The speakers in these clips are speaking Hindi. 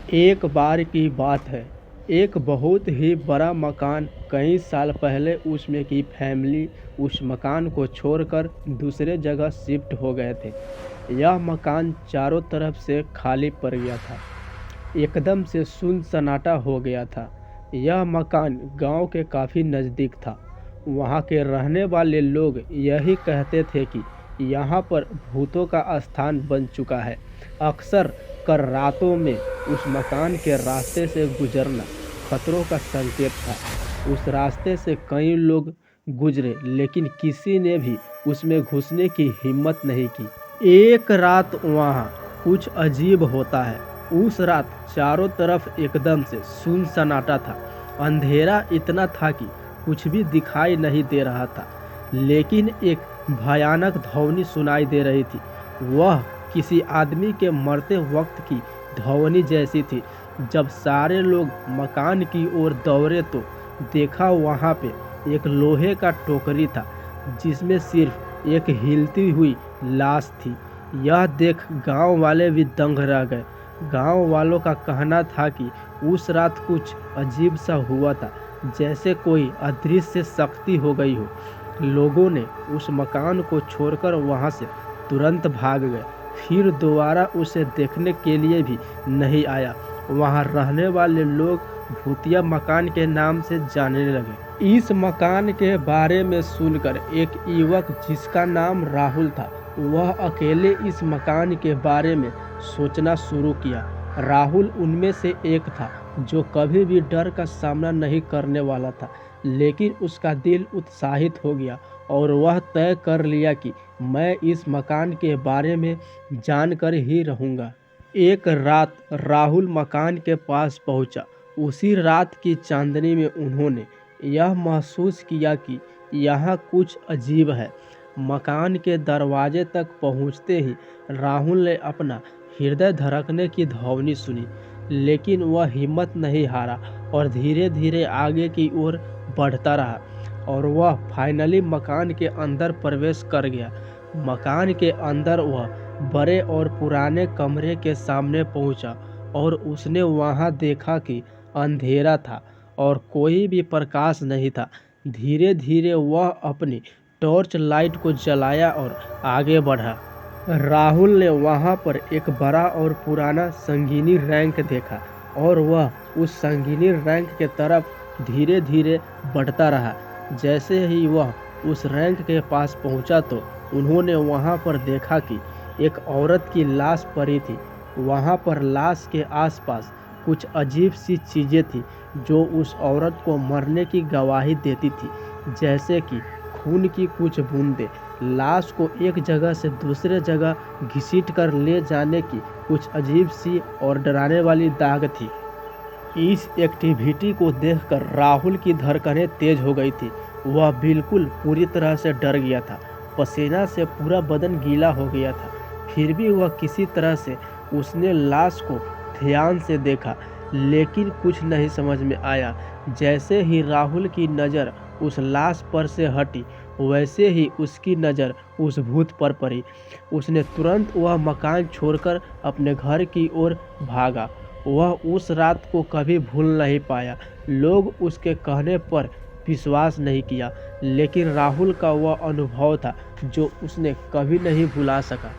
एक बार की बात है। एक बहुत ही बड़ा मकान कई साल पहले उसमें की फैमिली उस मकान को छोड़कर दूसरे जगह शिफ्ट हो गए थे। यह मकान चारों तरफ से खाली पड़ गया था। एकदम से सुन सन्नाटा हो गया था। यह मकान गांव के काफ़ी नज़दीक था। वहां के रहने वाले लोग यही कहते थे कि यहाँ पर भूतों का स्थान बन चुका है। अक्सर कर रातों में उस मकान के रास्ते से गुजरना खतरों का संकेत था। उस रास्ते से कई लोग गुजरे, लेकिन किसी ने भी उसमें घुसने की हिम्मत नहीं की। एक रात वहाँ कुछ अजीब होता है। उस रात चारों तरफ एकदम से सुन सन्नाटा था। अंधेरा इतना था कि कुछ भी दिखाई नहीं दे रहा था, लेकिन एक भयानक ध्वनि सुनाई दे रही थी। वह किसी आदमी के मरते वक्त की ध्वनि जैसी थी। जब सारे लोग मकान की ओर दौड़े तो देखा वहाँ पे एक लोहे का टोकरी था, जिसमें सिर्फ एक हिलती हुई लाश थी। यह देख गांव वाले भी दंग रह गए। गांव वालों का कहना था कि उस रात कुछ अजीब सा हुआ था, जैसे कोई अदृश्य शक्ति हो गई हो। लोगों ने उस मकान को छोड़कर वहां से तुरंत भाग गए, फिर दोबारा उसे देखने के लिए भी नहीं आया। वहां रहने वाले लोग भूतिया मकान के नाम से जानने लगे। इस मकान के बारे में सुनकर एक युवक जिसका नाम राहुल था, वह अकेले इस मकान के बारे में सोचना शुरू किया। राहुल उनमें से एक था जो कभी भी डर का सामना नहीं करने वाला था, लेकिन उसका दिल उत्साहित हो गया और वह तय कर लिया कि मैं इस मकान के बारे में जानकर ही रहूँगा। एक रात राहुल मकान के पास पहुंचा। उसी रात की चांदनी में उन्होंने यह महसूस किया कि यहाँ कुछ अजीब है। मकान के दरवाजे तक पहुँचते ही राहुल ने अपना हृदय धड़कने की ध्वनि सुनी, लेकिन वह हिम्मत नहीं हारा और धीरे धीरे आगे की ओर बढ़ता रहा और वह फाइनली मकान के अंदर प्रवेश कर गया। मकान के अंदर वह बड़े और पुराने कमरे के सामने पहुंचा और उसने वहां देखा कि अंधेरा था और कोई भी प्रकाश नहीं था। धीरे धीरे वह अपनी टॉर्च लाइट को जलाया और आगे बढ़ा। राहुल ने वहां पर एक बड़ा और पुराना संगीनी रैंक देखा और वह उस संगीनी रैंक के तरफ धीरे धीरे बढ़ता रहा। जैसे ही वह उस रैंक के पास पहुंचा तो उन्होंने वहां पर देखा कि एक औरत की लाश पड़ी थी। वहां पर लाश के आसपास कुछ अजीब सी चीज़ें थी जो उस औरत को मरने की गवाही देती थी, जैसे कि खून की कुछ बूंदें। लाश को एक जगह से दूसरे जगह घसीट कर ले जाने की कुछ अजीब सी और डराने वाली दाग थी। इस एक्टिविटी को देखकर राहुल की धड़कनें तेज हो गई थी। वह बिल्कुल पूरी तरह से डर गया था। पसीना से पूरा बदन गीला हो गया था। फिर भी वह किसी तरह से उसने लाश को ध्यान से देखा, लेकिन कुछ नहीं समझ में आया। जैसे ही राहुल की नज़र उस लाश पर से हटी, वैसे ही उसकी नज़र उस भूत पर पड़ी। उसने तुरंत वह मकान छोड़कर अपने घर की ओर भागा। वह उस रात को कभी भूल नहीं पाया। लोग उसके कहने पर विश्वास नहीं किया, लेकिन राहुल का वह अनुभव था जो उसने कभी नहीं भुला सका।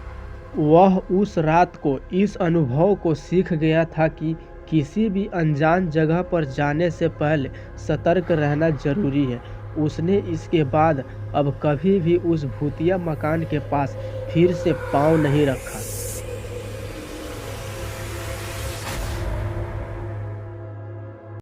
वह उस रात को इस अनुभव को सीख गया था कि किसी भी अनजान जगह पर जाने से पहले सतर्क रहना जरूरी है। उसने इसके बाद अब कभी भी उस भूतिया मकान के पास फिर से पाँव नहीं रखा।